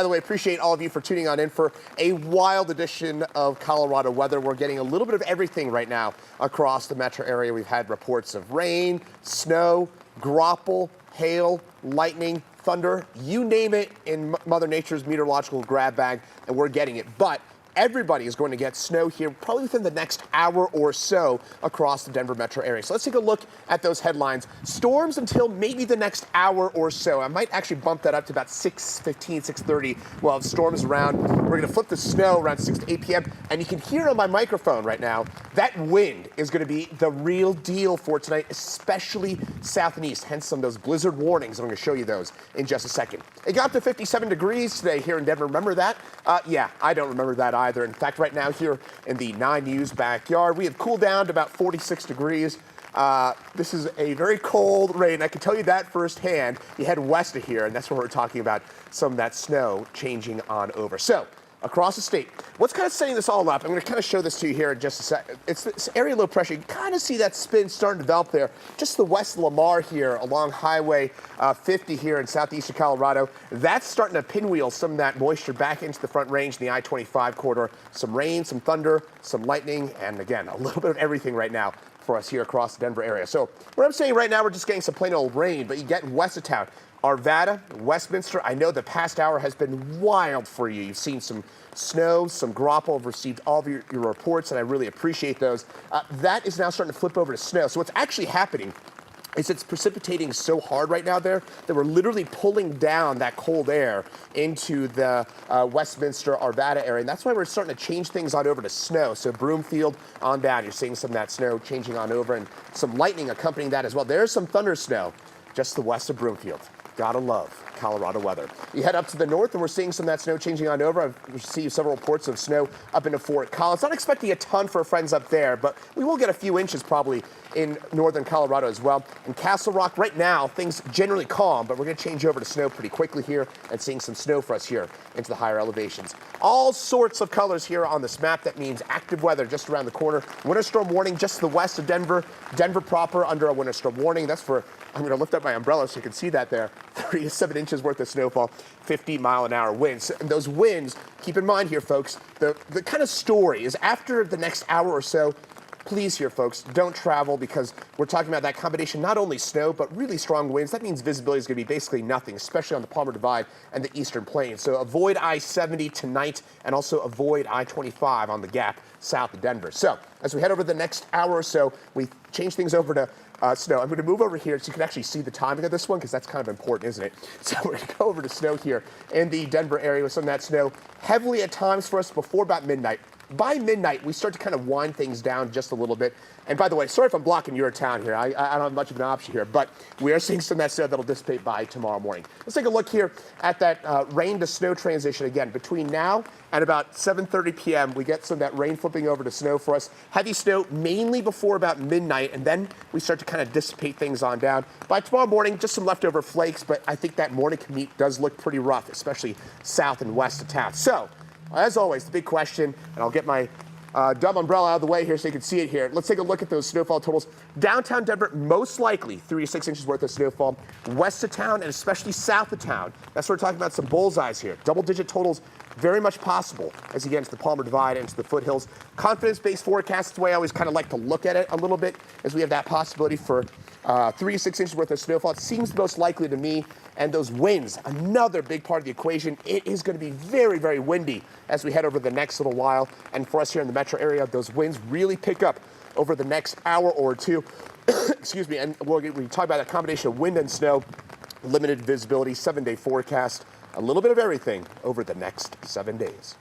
By the way, appreciate all of you for tuning on in for a wild edition of Colorado weather. We're getting a little bit of everything right now across the metro area. We've had reports of rain, snow, graupel, hail, lightning, thunder, you name it in Mother Nature's meteorological grab bag, and we're getting it. But everybody is going to get snow here probably within the next hour or so across the Denver metro area. So let's take a look at those headlines. Storms until maybe the next hour or so. I might actually bump that up to about 6:15, 6:30. We'll have storms around. We're going to flip the snow around 6 to 8 p.m. And you can hear on my microphone right now, that wind is going to be the real deal for tonight, especially south and east, hence some of those blizzard warnings. I'm going to show you those in just a second. It got to 57 degrees today here in Denver. Remember that? Yeah, I don't remember that either. In fact, right now here in the 9 News backyard, we have cooled down to about 46 degrees. This is a very cold rain. I can tell you that firsthand. You head west of here, and that's where we're talking about some of that snow changing on over. So, across the state, what's kind of setting this all up? I'm going to kind of show this to you here in just a sec. It's this area low pressure. You can kind of see that spin starting to develop there. Just the west of Lamar here along Highway 50 here in southeastern Colorado. That's starting to pinwheel some of that moisture back into the front range in the I-25 corridor. Some rain, some thunder, some lightning, and again, a little bit of everything right now for us here across the Denver area. So what I'm saying right now, we're just getting some plain old rain, but you get west of town. Arvada, Westminster, I know the past hour has been wild for you. You've seen some snow, some graupel. I've received all of your reports, and I really appreciate those. That is now starting to flip over to snow. So what's actually happening is it's precipitating so hard right now there that we're literally pulling down that cold air into the Westminster, Arvada area. And that's why we're starting to change things on over to snow. So Broomfield on down, you're seeing some of that snow changing on over and some lightning accompanying that as well. There's some thunder snow just the west of Broomfield. Gotta love Colorado weather. You head up to the north and we're seeing some of that snow changing on over. I've received several reports of snow up into Fort Collins. Not expecting a ton for our friends up there, but we will get a few inches probably in northern Colorado as well. In Castle Rock right now, things generally calm, but we're gonna change over to snow pretty quickly here and seeing some snow for us here into the higher elevations. All sorts of colors here on this map. That means active weather just around the corner. Winter storm warning just to the west of Denver. Denver proper under a winter storm warning. That's for, I'm gonna lift up my umbrella so you can see that there. 3 to 7 inches worth of snowfall, 50-mile-an-hour winds. And those winds, keep in mind here, folks, the kind of story is after the next hour or so, please here, folks, don't travel because we're talking about that combination, not only snow, but really strong winds. That means visibility is going to be basically nothing, especially on the Palmer Divide and the Eastern Plains. So avoid I-70 tonight and also avoid I-25 on the Gap south of Denver. So as we head over the next hour or so, we change things over to snow. I'm going to move over here so you can actually see the timing of this one because that's kind of important, isn't it? So we're going to go over to snow here in the Denver area with some of that snow heavily at times for us before about midnight. By midnight, we start to kind of wind things down just a little bit. And by the way, sorry if I'm blocking your town here. I don't have much of an option here, but we are seeing some of that snow that'll dissipate by tomorrow morning. Let's take a look here at that rain to snow transition again. Between now and about 7:30 p.m., we get some of that rain flipping over to snow for us. Heavy snow mainly before about midnight, and then we start to kind of dissipate things on down. By tomorrow morning, just some leftover flakes, but I think that morning commute does look pretty rough, especially south and west of town. So, as always, the big question, and I'll get my dumb umbrella out of the way here so you can see it here. Let's take a look at those snowfall totals. Downtown Denver, most likely 3 to 6 inches worth of snowfall. West of town and especially south of town. That's what we're talking about, some bullseyes here. Double-digit totals, very much possible as you get into the Palmer Divide and into the foothills. Confidence-based forecast is the way I always kind of like to look at it a little bit, as we have that possibility for 3 to 6 inches worth of snowfall. It seems most likely to me. And those winds, another big part of the equation. It is going to be very, very windy as we head over the next little while. And for us here in the metro area, those winds really pick up over the next hour or two. Excuse me. And we talk about a combination of wind and snow, limited visibility, 7-day forecast, a little bit of everything over the next 7 days.